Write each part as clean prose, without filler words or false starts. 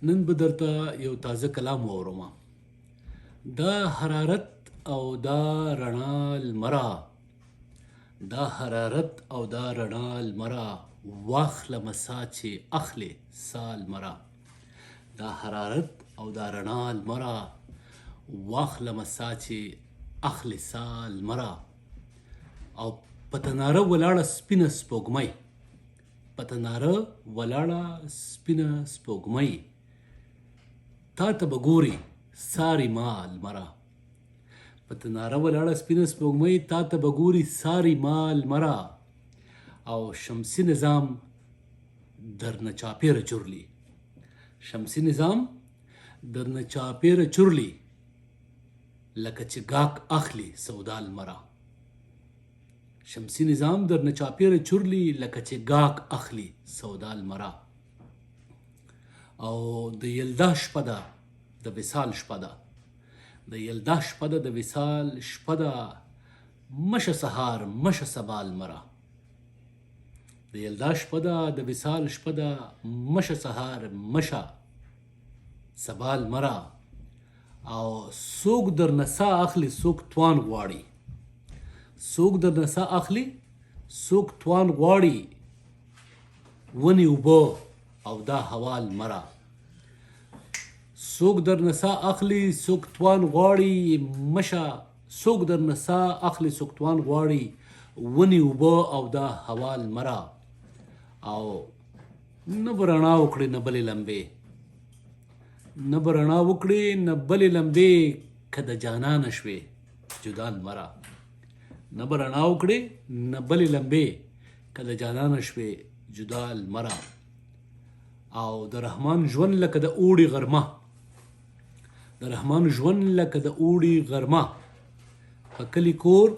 نن به درته یو تازه کلام واورم. دا حرارت او دا رڼا لمره، دا حرارت او دا رڼا لمره، واخلمه ساه چې اخلې ساه لمره. دا حرارت او دا رڼا لمره، واخلمه ساه چې اخلې ساه لمره. او په تناره ولاړه سپینه سپوږمۍ، په تناره ولاړه سپینه سپوږمۍ، تا ته به ګوري ساری ما لمره. په تناره ولاړه سپینه سپوږمۍ، تا ته به ګوري ساری ما لمره. او شمسي نظام درنه چاپېره چورلي، شمسي نظام درنه چاپېره چورلي، لکه چې ګاک اخلي سودا لمره. شمسي نظام درنه چاپېره چورلي، لکه چې ګاک اخلي سودا لمره. او د یلدا شپه ده د وصال شپه ده، د یلدا شپه ده د وصال شپه ده، مشه سهار مشه سبا لمره. د یلدا شپه ده د وصال شپه ده، مشه سهار مشه سبا لمره. او څوک درنه ساه اخلي څوک توان غواړي، څوک درنه ساه اخلي څوک توان غواړي، ونې اوبه او دا هوا لمره. څوک درنه ساه اخلي څوک توان غواړي، مشه څوک درنه ساه اخلي څوک توان غواړي، ونې اوبه او دا هوا لمره. او نه به رڼا وکړي نه بلې لمبې، نه به رڼا وکړي نه بلې لمبې، که د جانانه شوې جدا لمره. نه به رڼا وکړي نه بلې لمبې، که د جانانه شوې جدا لمره. او د رحمان ژوند لکه د اوړي غرمه، د رحمان ژوند لکه د اوړي غرمه، په کلي کور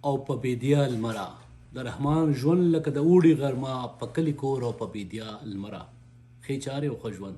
او په بیدیا لمره. د رحمان ژوند لکه د اوړي غرمه، په کلي کور او په بیدیا لمره. ښې چارې او ښه ژوند.